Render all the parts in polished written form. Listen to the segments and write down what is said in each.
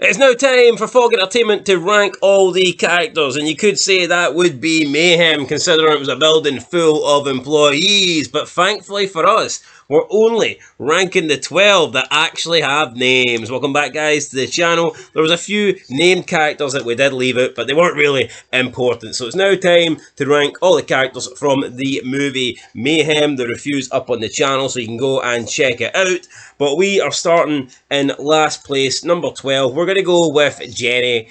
It's now time for Fog Entertainment to rank all the characters, and you could say that would be Mayhem, considering it was a building full of employees, but thankfully for us, we're only ranking the 12 that actually have names. Welcome back, guys, to the channel. There was a few named characters that we did leave out, but they weren't really important, so it's now time to rank all the characters from the movie Mayhem. The review's up on the channel, so you can go and check it out. But we are starting in last place, number 12. We're going to go with Jenny.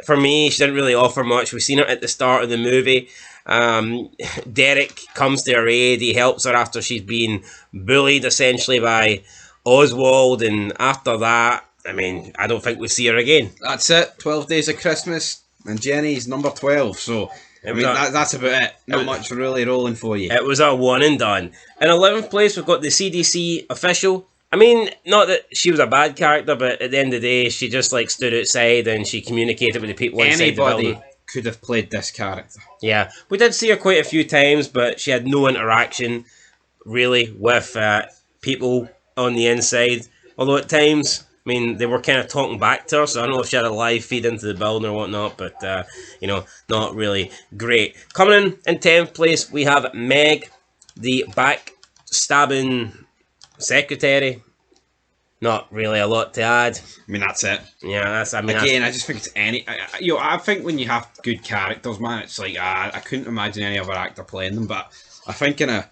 For me, she didn't really offer much. We've seen her at the start of the movie. Derek comes to her aid. He helps her after she's been bullied, essentially, by Oswald. And after that, I mean, I don't think we see her again. That's it. 12 Days of Christmas. And Jenny's number 12. So, I mean, that's about it. Not much really rolling for you. It was a one and done. In 11th place, we've got the CDC official. I mean, not that she was a bad character, but at the end of the day, she just like stood outside and she communicated with the people inside the building. Anybody could have played this character. Yeah, we did see her quite a few times, but she had no interaction really with people on the inside. Although at times, I mean, they were kind of talking back to her, so I don't know if she had a live feed into the building or whatnot, but you know, not really great. Coming in 10th place, we have Meg, the backstabbing secretary. Not really a lot to add. I mean, that's it. Yeah, that's. I mean, again, I just think it's I think when you have good characters, man, it's like I couldn't imagine any other actor playing them. But I think in a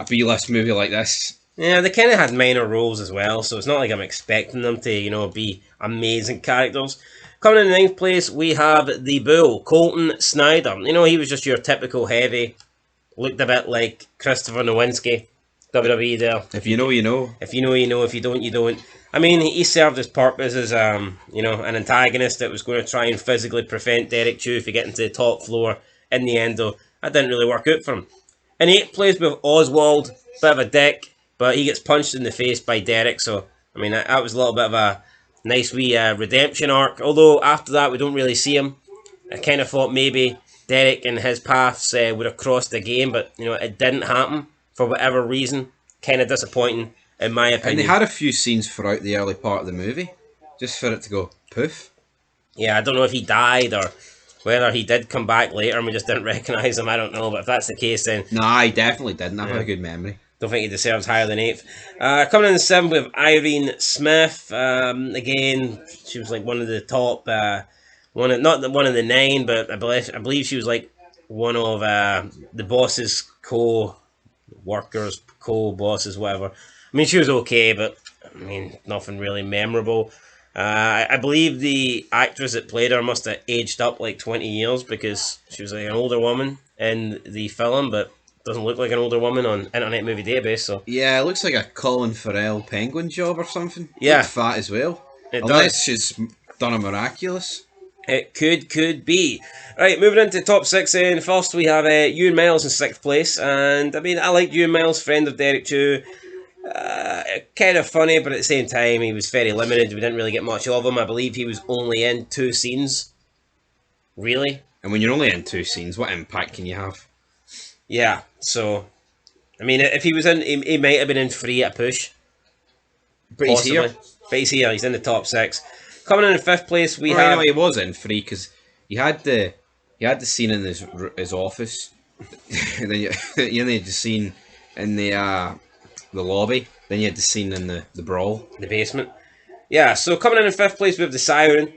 B-list movie like this, yeah, they kind of had minor roles as well, so it's not like I'm expecting them to, you know, be amazing characters. Coming in 9th place, we have the Bull, Colton Snyder. You know, he was just your typical heavy. Looked a bit like Christopher Nowinski. WWE there. If you know, you know. If you know, you know. If you don't, you don't. I mean, he served his purpose as, you know, an antagonist that was going to try and physically prevent Derek Chew from getting to the top floor. In the end, though, that didn't really work out for him. In 8th place, we have Oswald. Bit of a dick, but he gets punched in the face by Derek. So, I mean, that was a little bit of a nice wee redemption arc. Although, after that, we don't really see him. I kind of thought maybe Derek and his paths would have crossed the game, but, you know, it didn't happen. For whatever reason, kind of disappointing, in my opinion. And they had a few scenes throughout the early part of the movie, just for it to go poof. Yeah, I don't know if he died or whether he did come back later and we just didn't recognise him. I don't know, but if that's the case, then... No, I definitely didn't. I have a good memory. Don't think he deserves higher than 8th. Coming in 7th with Irene Smith. Again, she was like one of the top... not one of the 9, but I believe she was like one of the boss's co-workers, co-bosses, whatever. I mean, she was okay, but I mean, nothing really memorable. I believe the actress that played her must have aged up like 20 years because she was like an older woman in the film, but doesn't look like an older woman on Internet Movie Database. So yeah, it looks like a Colin Farrell Penguin job or something. Yeah, looks fat as well. Unless she's done a miraculous. It could be. Right, moving into top 6 then. First we have Ewan Miles in 6th place. And I mean, I like Ewan Miles, friend of Derek Chew. Kind of funny, but at the same time, he was very limited. We didn't really get much of him. I believe he was only in 2 scenes. Really? And when you're only in 2 scenes, what impact can you have? Yeah, so... I mean, if he was in, he might have been in 3 at a push. But he's here. But he's here. He's in the top 6. Coming in 5th place, we have... No, he was in 3 because he had the scene in his office, and then you had the scene in the lobby, then you had the scene in the brawl, the basement. Yeah, so coming in 5th place, we have the Siren,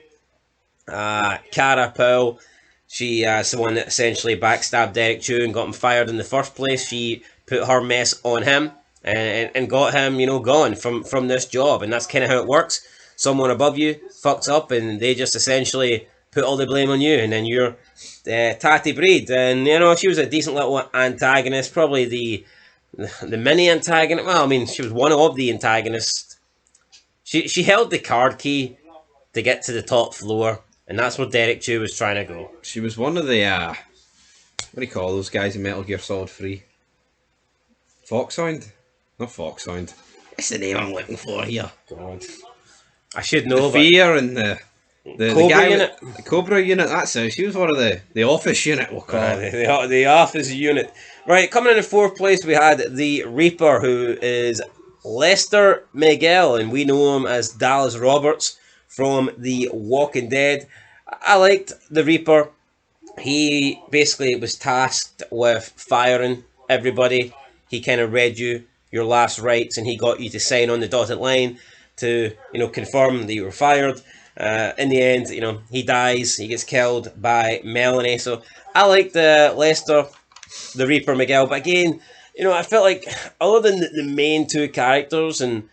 Cara Powell. She is the one that essentially backstabbed Derek Chew and got him fired in the first place. She put her mess on him and got him, you know, gone from this job, and that's kind of how it works. Someone above you fucks up and they just essentially put all the blame on you, and then you're tatty breed. And you know, she was a decent little antagonist, probably the mini antagonist. Well, I mean, she was one of the antagonists. She held the card key to get to the top floor, and that's where Derek Chew was trying to go. She was one of the what do you call those guys in Metal Gear Solid 3? Foxhound? Not Foxhound. That's the name I'm looking for here. God. I should know. The Fear and the Cobra unit. The Cobra unit, that's it. She was one of the office unit, we'll call it. The office unit. Right, coming in 4th place, we had the Reaper, who is Lester Miguel, and we know him as Dallas Roberts from The Walking Dead. I liked the Reaper. He basically was tasked with firing everybody. He kind of read you your last rites, and he got you to sign on the dotted line to, confirm that you were fired. In the end, he dies. He gets killed by Melanie. So I liked Lester, the Reaper, Miguel. But again, I felt like other than the main two characters and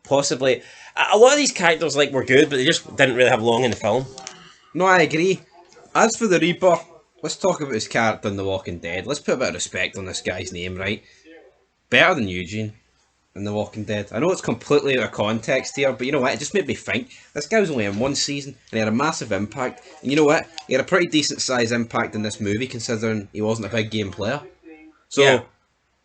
possibly a lot of these characters were good, but they just didn't really have long in the film. No, I agree. As for the Reaper, let's talk about his character in The Walking Dead. Let's put a bit of respect on this guy's name, right? Better than Eugene in The Walking Dead. I know it's completely out of context here, but you know what? It just made me think. This guy was only in one season, and he had a massive impact. And you know what? He had a pretty decent sized impact in this movie, considering he wasn't a big game player. So, yeah.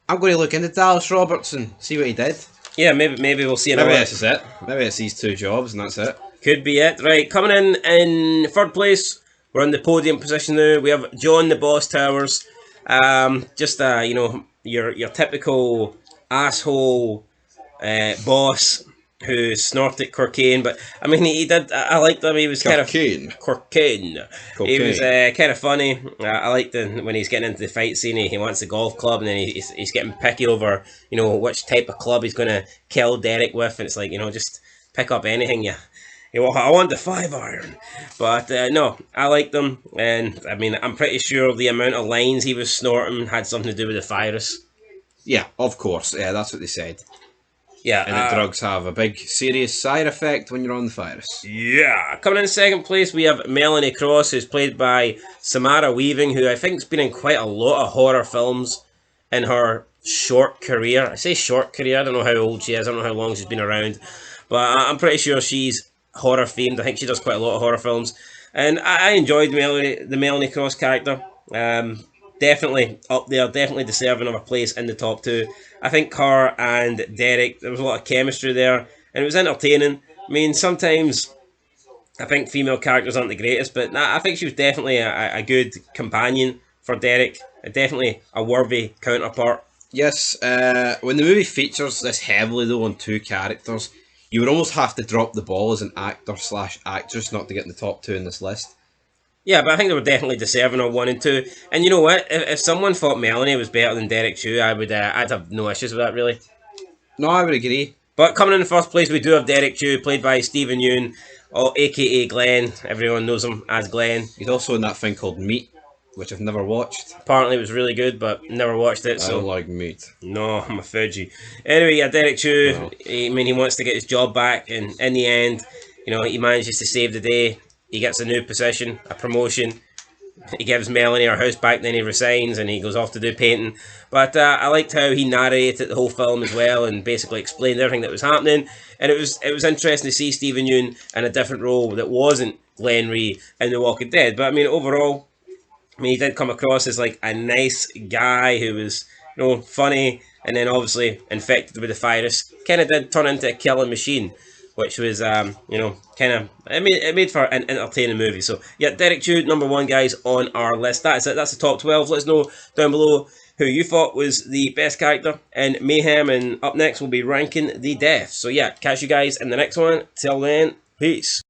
I'm going to look into Dallas Roberts and see what he did. Yeah, maybe we'll see another. Maybe this is it. Maybe it's these two jobs, and that's it. Could be it. Right, coming in third place, we're in the podium position now. We have John the Boss Towers. Just your typical asshole boss who snorted cocaine, but I mean he did. I liked him. He was kind of cocaine. He was kind of funny. I liked when he's getting into the fight scene. He wants the golf club, and then he's getting picky over which type of club he's going to kill Derek with, and it's like just pick up anything I want the 5-iron. But no, I liked them, and I mean I'm pretty sure the amount of lines he was snorting had something to do with the virus. Yeah, of course. Yeah, that's what they said. Yeah, and that drugs have a big, serious side effect when you're on the virus. Yeah. Coming in second place, we have Melanie Cross, who's played by Samara Weaving, who I think's been in quite a lot of horror films in her short career. I say short career, I don't know how old she is, I don't know how long she's been around, but I'm pretty sure she's horror themed. I think she does quite a lot of horror films. And I enjoyed the Melanie Cross character. Definitely up there, definitely deserving of a place in the top two. I think her and Derek, there was a lot of chemistry there, and it was entertaining. I mean, sometimes I think female characters aren't the greatest, but I think she was definitely a good companion for Derek. Definitely a worthy counterpart. Yes, when the movie features this heavily though on two characters, you would almost have to drop the ball as an actor/actress not to get in the top two in this list. Yeah, but I think they were definitely deserving of 1 and 2. And you know what? If someone thought Melanie was better than Derek Chew, I'd have no issues with that, really. No, I would agree. But coming in the first place, we do have Derek Chew, played by Stephen Yeun, a.k.a. Glenn. Everyone knows him as Glenn. He's also in that thing called Meat, which I've never watched. Apparently it was really good, but never watched it. I don't like meat. No, I'm a Fuji. Anyway, yeah, Derek Chew, no. He wants to get his job back, and in the end, he manages to save the day. He gets a new position, a promotion. He gives Melanie her house back, then he resigns and he goes off to do painting. But I liked how he narrated the whole film as well and basically explained everything that was happening. And it was interesting to see Stephen Yeun in a different role that wasn't Glenn Rhee in The Walking Dead. But I mean, overall, he did come across as like a nice guy who was, funny, and then obviously infected with the virus. Kind of did turn into a killing machine, which was, it made for an entertaining movie. So, yeah, Derek Chew, number 1, guys, on our list. That's it. That's the top 12. Let us know down below who you thought was the best character in Mayhem. And up next, we'll be ranking the deaths. So, yeah, catch you guys in the next one. Till then, peace.